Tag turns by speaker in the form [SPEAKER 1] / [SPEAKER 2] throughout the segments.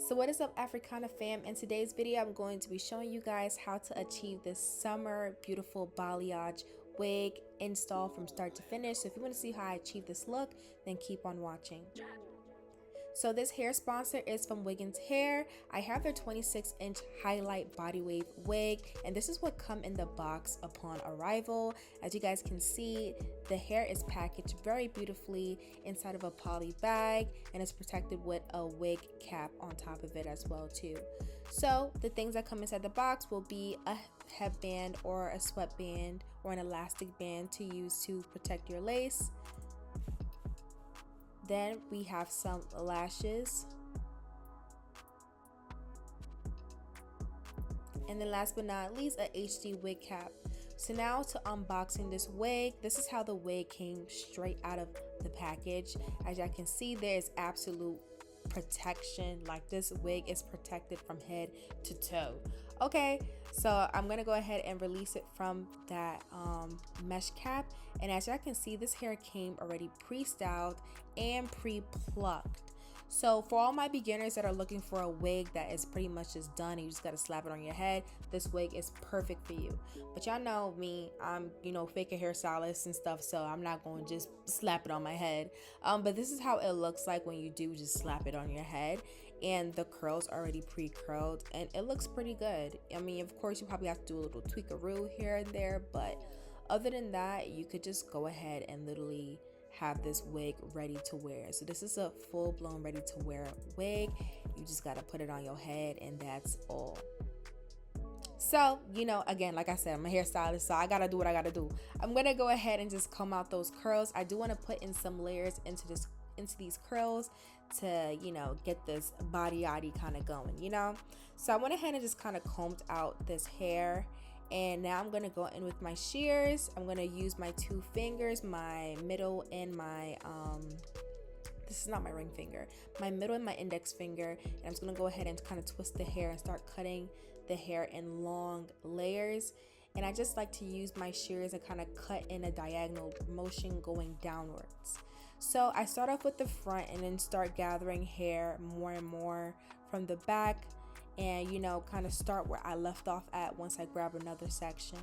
[SPEAKER 1] So what is up, Africana fam? In today's video I'm going to be showing you guys how to achieve this summer beautiful balayage wig install from start to finish. So if you want to see how I achieve this look, then keep on watching. So this hair sponsor is from Wiggins Hair. I have their 26-inch highlight body wave wig, and this is what come in the box upon arrival. As you guys can see, the hair is packaged very beautifully inside of a poly bag, and it's protected with a wig cap on top of it as well too. So the things that come inside the box will be a headband or a sweatband or an elastic band to use to protect your lace. Then we have some lashes. And then last but not least, a HD wig cap. So now to unboxing this wig, this is how the wig came straight out of the package. As y'all can see, there is absolute protection. Like, this wig is protected from head to toe. Okay, so I'm gonna go ahead and release it from that mesh cap, and as y'all can see, this hair came already pre-styled and pre-plucked. So for all my beginners that are looking for a wig that is pretty much just done and you just gotta slap it on your head, this wig is perfect for you. But y'all know me, I'm fake a hairstylist and stuff, so I'm not going to just slap it on my head. But this is how it looks like when you do just slap it on your head, and the curls already pre-curled, and it looks pretty good. I mean, of course you probably have to do a little tweakaroo here and there, but other than that, you could just go ahead and literally have this wig ready to wear. So this is a full-blown ready to wear wig. You just got to put it on your head, and that's all. So again, like I said, I'm a hairstylist, so I gotta do what I gotta do. I'm gonna go ahead and just comb out those curls. I do want to put in some layers into these curls to get this body kind of going, so I went ahead and just kind of combed out this hair. And now I'm gonna go in with my shears. I'm gonna use my two fingers, my middle and my this is not my ring finger, my middle and my index finger, and I'm just gonna go ahead and kind of twist the hair and start cutting the hair in long layers. And I just like to use my shears and kind of cut in a diagonal motion going downwards. So I start off with the front and then start gathering hair more and more from the back, and kind of start where I left off at once I grab another section.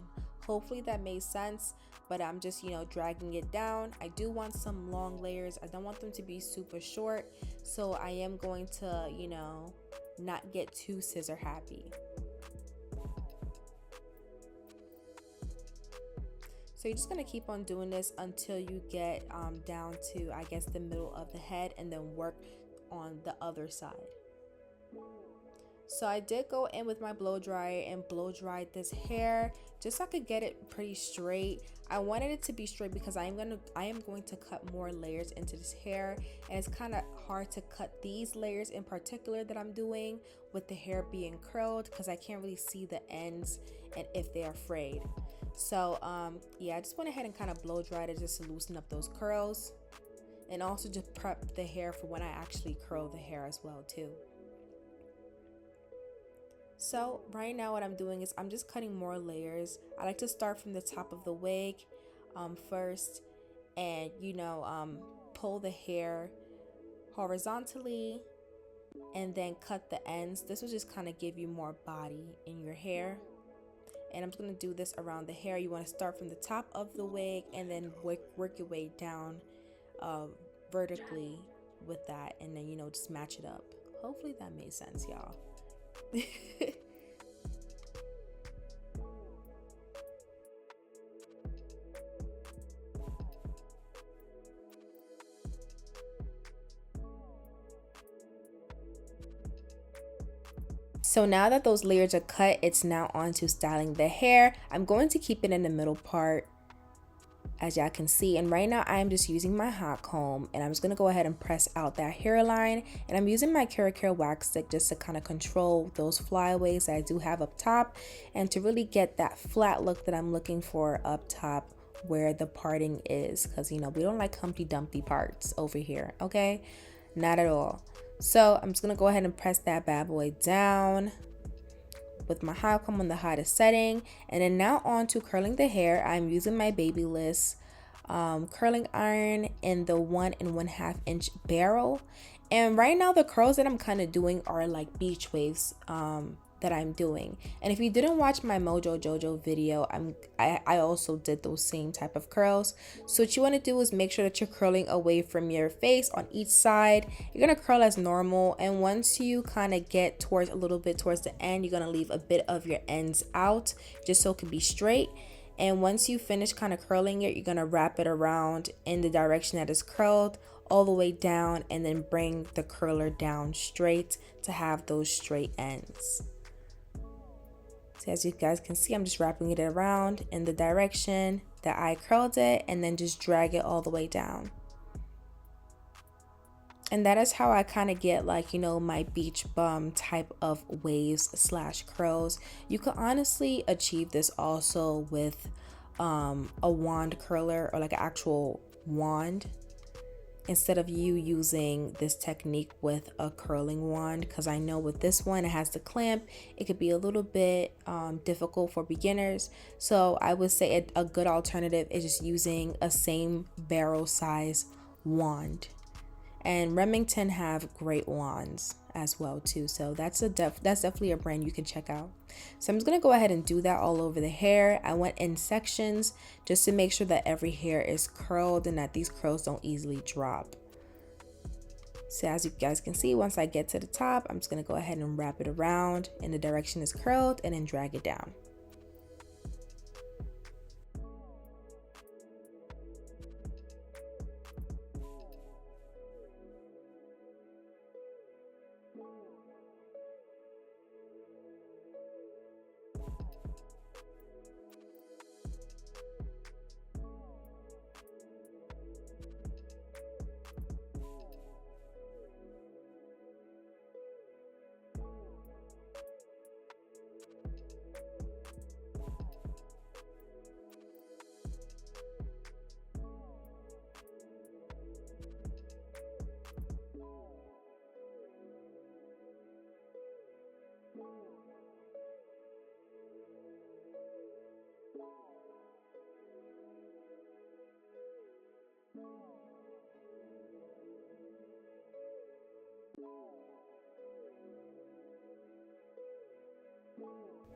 [SPEAKER 1] Hopefully that made sense, but I'm just dragging it down. I do want some long layers. I don't want them to be super short, so I am going to not get too scissor happy. So you're just gonna keep on doing this until you get down to, I guess, the middle of the head, and then work on the other side. So I did go in with my blow dryer and blow dried this hair just so I could get it pretty straight. I wanted it to be straight because I am going to cut more layers into this hair, and it's kind of hard to cut these layers in particular that I'm doing with the hair being curled, because I can't really see the ends and if they are frayed. So yeah, I just went ahead and kind of blow dried it just to loosen up those curls, and also just prep the hair for when I actually curl the hair as well too. So right now what I'm doing is I'm just cutting more layers. I like to start from the top of the wig first, and pull the hair horizontally and then cut the ends. This will just kind of give you more body in your hair. And I'm just going to do this around the hair. You want to start from the top of the wig and then work your way down vertically with that, and then just match it up. Hopefully that made sense, y'all. So now that those layers are cut, it's now on to styling the hair. I'm going to keep it in the middle part, as y'all can see, and right now I'm just using my hot comb, and I'm just gonna go ahead and press out that hairline, and I'm using my Care wax stick just to kind of control those flyaways that I do have up top, and to really get that flat look that I'm looking for up top where the parting is, because we don't like Humpty Dumpty parts over here, okay? Not at all. So I'm just gonna go ahead and press that bad boy down with my hot comb on the hottest setting, and then now on to curling the hair. I'm using my Babyliss curling iron in the 1 1/2 inch barrel, And right now the curls that I'm kind of doing are like beach waves that I'm doing. And if you didn't watch my Mojo Jojo video, I also did those same type of curls. So what you want to do is make sure that you're curling away from your face on each side. You're going to curl as normal, and once you kind of get towards a little bit towards the end, you're going to leave a bit of your ends out just so it can be straight. And once you finish kind of curling it, you're going to wrap it around in the direction that is curled all the way down, and then bring the curler down straight to have those straight ends. So as you guys can see, I'm just wrapping it around in the direction that I curled it, and then just drag it all the way down. And that is how I kind of get, like, you know, my beach bum type of waves slash curls. You could honestly achieve this also with a wand curler, or like an actual wand, instead of you using this technique with a curling wand, because I know with this one it has the clamp, it could be a little bit difficult for beginners. So I would say a good alternative is just using a same barrel size wand. And Remington have great wands as well too, so that's definitely a brand you can check out. So I'm just gonna go ahead and do that all over the hair. I went in sections just to make sure that every hair is curled and that these curls don't easily drop. So as you guys can see, once I get to the top, I'm just gonna go ahead and wrap it around in the direction it's curled, and then drag it down.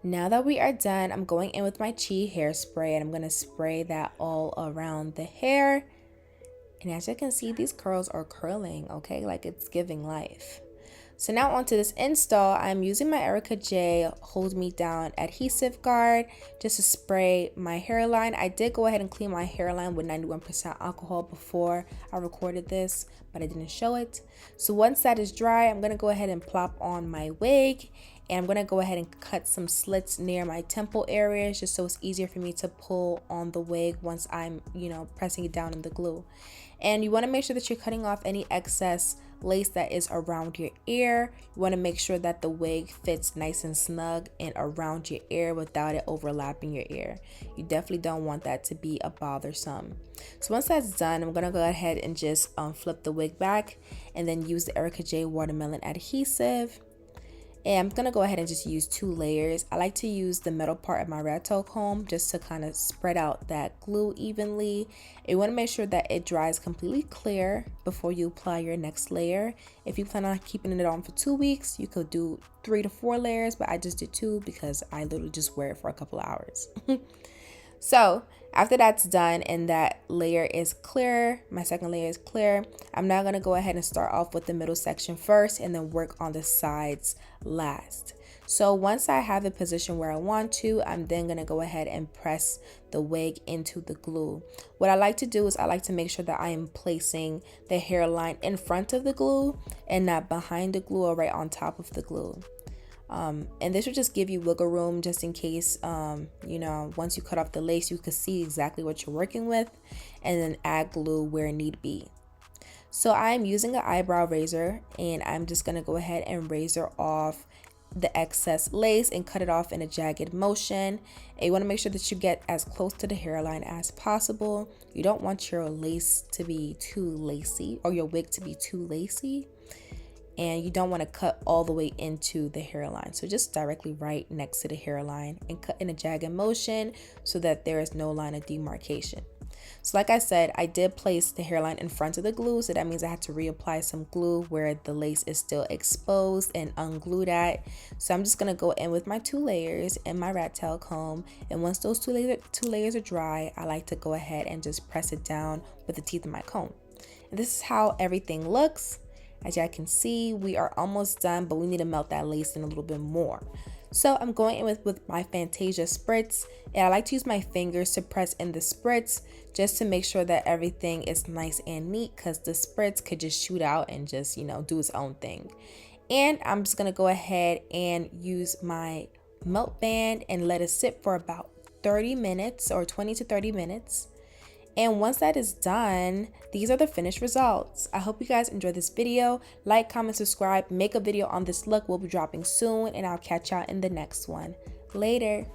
[SPEAKER 1] Now that we are done, I'm going in with my Chi hairspray, and I'm going to spray that all around the hair. And as you can see, these curls are curling, okay? Like, it's giving life. So now onto this install, I'm using my Erica J Hold Me Down Adhesive Guard just to spray my hairline. I did go ahead and clean my hairline with 91% alcohol before I recorded this, but I didn't show it. So once that is dry, I'm going to go ahead and plop on my wig. And I'm going to go ahead and cut some slits near my temple areas just so it's easier for me to pull on the wig once I'm, you know, pressing it down in the glue. And you want to make sure that you're cutting off any excess lace that is around your ear. You want to make sure that the wig fits nice and snug and around your ear without it overlapping your ear. You definitely don't want that to be a bothersome. So once that's done, I'm going to go ahead and just flip the wig back and then use the Erica J Watermelon Adhesive. And I'm going to go ahead and just use 2 layers. I like to use the metal part of my rat tail comb just to kind of spread out that glue evenly. And you want to make sure that it dries completely clear before you apply your next layer. If you plan on keeping it on for 2 weeks, you could do 3 to 4 layers, but I just did 2 because I literally just wear it for a couple of hours. So after that's done and that layer is clear, my second layer is clear, I'm now going to go ahead and start off with the middle section first and then work on the sides last. So once I have it positioned where I want to, I'm then going to go ahead and press the wig into the glue. What I like to do is I like to make sure that I am placing the hairline in front of the glue and not behind the glue or right on top of the glue. And this will just give you wiggle room just in case, you know, once you cut off the lace, you can see exactly what you're working with and then add glue where need be. So I'm using an eyebrow razor and I'm just going to go ahead and razor off the excess lace and cut it off in a jagged motion. And you want to make sure that you get as close to the hairline as possible. You don't want your lace to be too lacy or your wig to be too lacy. And you don't want to cut all the way into the hairline. So just directly right next to the hairline and cut in a jagged motion so that there is no line of demarcation. So like I said, I did place the hairline in front of the glue, so that means I had to reapply some glue where the lace is still exposed and unglued at. So I'm just gonna go in with my 2 layers and my rat tail comb, and once those two layers are dry, I like to go ahead and just press it down with the teeth of my comb. And this is how everything looks. As y'all can see, we are almost done, but we need to melt that lace in a little bit more. So I'm going in with my Fantasia spritz, and I like to use my fingers to press in the spritz just to make sure that everything is nice and neat, because the spritz could just shoot out and just, do its own thing. And I'm just gonna go ahead and use my melt band and let it sit for about 30 minutes or 20 to 30 minutes. And once that is done, these are the finished results. I hope you guys enjoyed this video. Like, comment, subscribe, make a video on this look. We'll be dropping soon, and I'll catch y'all in the next one. Later.